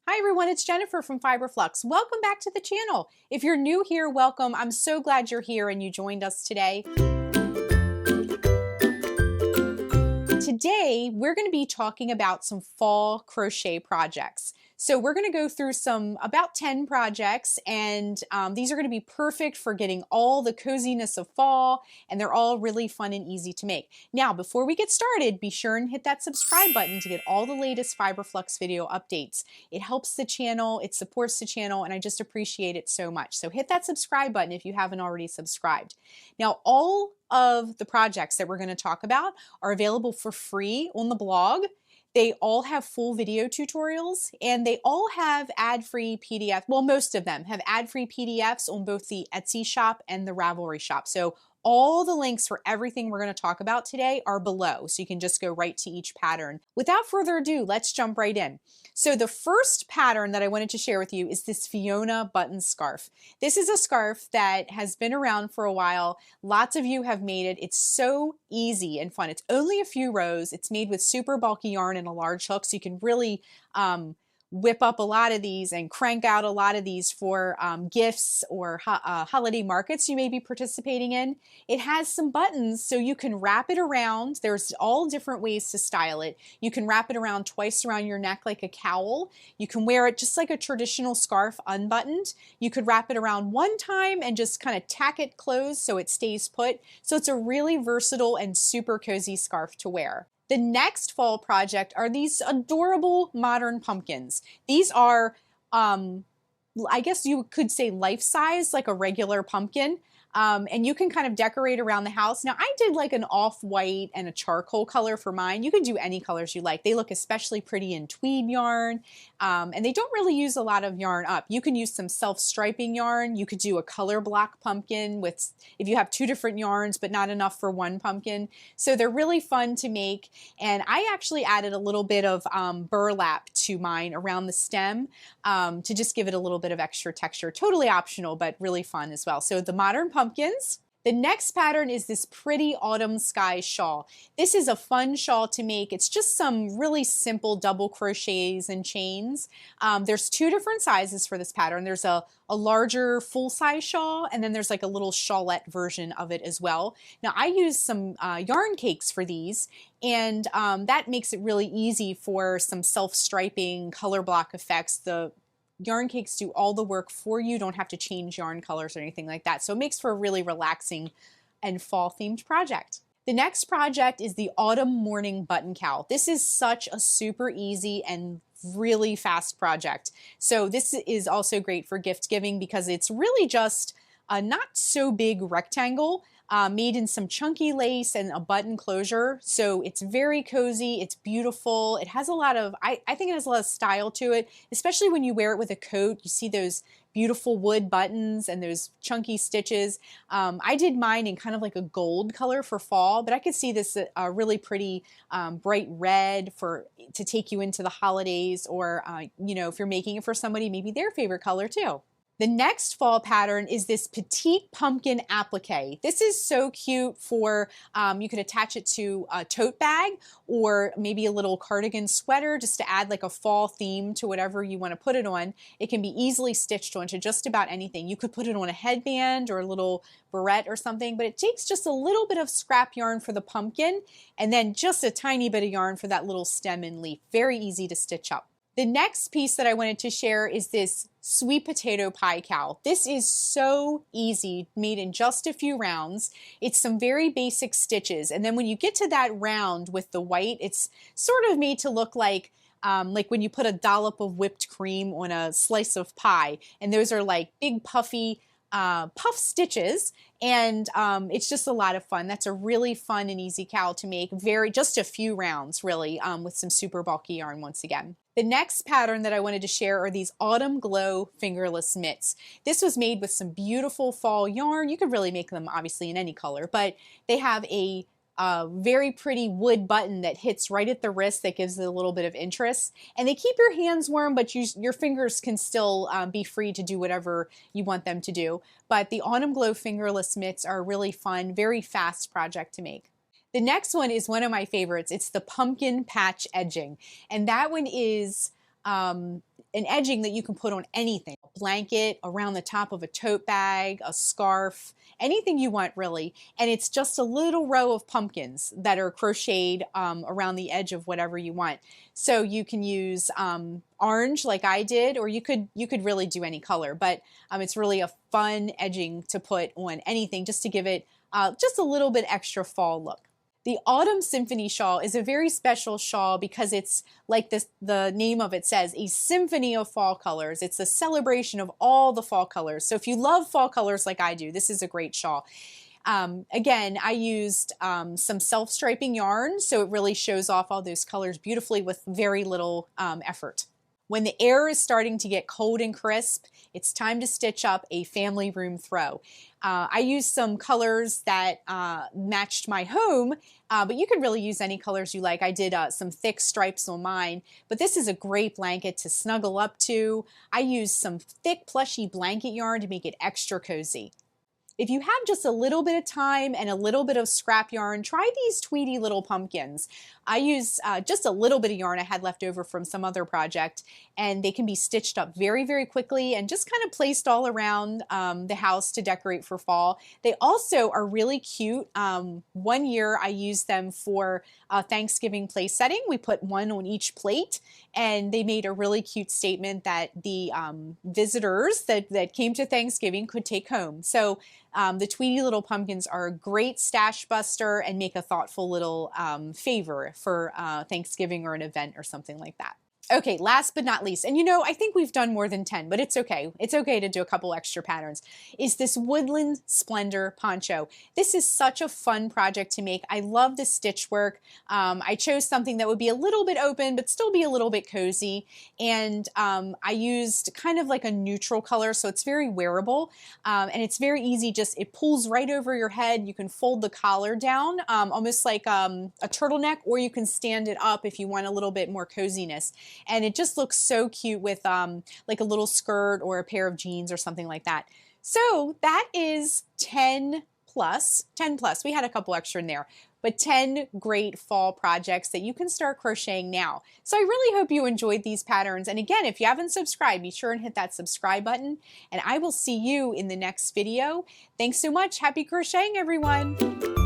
Hi everyone, it's Jennifer from Fiberflux. Welcome back to the channel. If you're new here, welcome. I'm so glad you're here and you joined us today. Today, we're going to be talking about some fall crochet projects. So we're going to go through about 10 projects, and these are going to be perfect for getting all the coziness of fall, and they're all really fun and easy to make. Now, before we get started, be sure and hit that subscribe button to get all the latest Fiberflux video updates. It helps the channel, it supports the channel, and I just appreciate it so much. So hit that subscribe button if you haven't already subscribed. Now, all of the projects that we're going to talk about are available for free on the blog. They all have full video tutorials, and they all have ad-free PDFs. Well, most of them have ad-free PDFs on both the Etsy shop and the Ravelry shop. So all the links for everything we're going to talk about today are below, so you can just go right to each pattern. Without further ado, let's jump right in. So the first pattern that I wanted to share with you is this Fiona button scarf. This is a scarf that has been around for a while. Lots of you have made it. It's so easy and fun. It's only a few rows. It's made with super bulky yarn and a large hook, so you can really whip up a lot of these and crank out a lot of these for gifts or holiday markets you may be participating in. It has some buttons so you can wrap it around. There's all different ways to style it. You can wrap it around twice around your neck like a cowl. You can wear it just like a traditional scarf unbuttoned. You could wrap it around one time and just kind of tack it closed so it stays put. So it's a really versatile and super cozy scarf to wear. The next fall project are these adorable modern pumpkins. These are, I guess you could say life-size, like a regular pumpkin. And you can kind of decorate around the house. Now, I did like an off-white and a charcoal color for mine. You can do any colors you like. They look especially pretty in tweed yarn, and they don't really use a lot of yarn up. You can use some self-striping yarn. You could do a color block pumpkin with, if you have two different yarns, but not enough for one pumpkin. So they're really fun to make. And I actually added a little bit of burlap to mine around the stem to just give it a little bit of extra texture. Totally optional, but really fun as well. So the modern pumpkins. The next pattern is this pretty autumn sky shawl. This is a fun shawl to make. It's just some really simple double crochets and chains. There's two different sizes for this pattern. There's a larger full-size shawl, and then there's like a little shawlette version of it as well. Now, I use some yarn cakes for these, and that makes it really easy for some self-striping color block effects. The yarn cakes do all the work for you. Don't have to change yarn colors or anything like that. So it makes for a really relaxing and fall themed project. The next project is the Autumn Morning Button Cowl. This is such a super easy and really fast project. So this is also great for gift giving because it's really just a not so big rectangle made in some chunky lace and a button closure. So it's very cozy, it's beautiful. It has a lot of, I think it has a lot of style to it, especially when you wear it with a coat. You see those beautiful wood buttons and those chunky stitches. I did mine in kind of like a gold color for fall, but I could see this really pretty bright red to take you into the holidays, or you know, if you're making it for somebody, maybe their favorite color too. The next fall pattern is this Petite pumpkin applique. This is so cute for, you could attach it to a tote bag or maybe a little cardigan sweater just to add like a fall theme to whatever you want to put it on. It can be easily stitched onto just about anything. You could put it on a headband or a little barrette or something, but it takes just a little bit of scrap yarn for the pumpkin and then just a tiny bit of yarn for that little stem and leaf. Very easy to stitch up. The next piece that I wanted to share is this sweet potato pie cowl. This is so easy, made in just a few rounds. It's some very basic stitches, and then when you get to that round with the white, it's sort of made to look like when you put a dollop of whipped cream on a slice of pie, and those are like big puffy puff stitches, and it's just a lot of fun. That's a really fun and easy cowl to make. Just a few rounds really, with some super bulky yarn once again. The next pattern that I wanted to share are these Autumn Glow fingerless mitts. This was made with some beautiful fall yarn. You could really make them obviously in any color, but they have a very pretty wood button that hits right at the wrist that gives it a little bit of interest. And they keep your hands warm, but your fingers can still be free to do whatever you want them to do. But the Autumn Glow fingerless mitts are a really fun, very fast project to make. The next one is one of my favorites. It's the pumpkin patch edging. And that one is an edging that you can put on anything, a blanket, around the top of a tote bag, a scarf, anything you want really. And it's just a little row of pumpkins that are crocheted around the edge of whatever you want. So you can use orange like I did, or you could really do any color, but it's really a fun edging to put on anything just to give it just a little bit extra fall look. The Autumn Symphony shawl is a very special shawl because it's like the name of it says, a symphony of fall colors. It's a celebration of all the fall colors. So if you love fall colors like I do, this is a great shawl. Again, I used some self-striping yarn, so it really shows off all those colors beautifully with very little effort. When the air is starting to get cold and crisp, it's time to stitch up a family room throw. I used some colors that matched my home, but you can really use any colors you like. I did some thick stripes on mine, but this is a great blanket to snuggle up to. I used some thick plushy blanket yarn to make it extra cozy. If you have just a little bit of time and a little bit of scrap yarn, try these Tweedy little pumpkins. I use just a little bit of yarn I had left over from some other project, and they can be stitched up very, very quickly and just kind of placed all around the house to decorate for fall. They also are really cute. One year I used them for Thanksgiving place setting. We put one on each plate, and they made a really cute statement that the visitors that came to Thanksgiving could take home. So the Tweedy little pumpkins are a great stash buster and make a thoughtful little favor for Thanksgiving or an event or something like that. Okay, last but not least, and you know, I think we've done more than 10, but it's okay. It's okay to do a couple extra patterns, is this Woodland Splendor poncho. This is such a fun project to make. I love the stitch work. I chose something that would be a little bit open, but still be a little bit cozy. And I used kind of like a neutral color, so it's very wearable. And it's very easy, just it pulls right over your head. You can fold the collar down, almost like a turtleneck, or you can stand it up if you want a little bit more coziness. And it just looks so cute with like a little skirt or a pair of jeans or something like that. So that is 10 plus. We had a couple extra in there, but 10 great fall projects that you can start crocheting now. So I really hope you enjoyed these patterns. And again, if you haven't subscribed, be sure and hit that subscribe button, and I will see you in the next video. Thanks so much. Happy crocheting, everyone.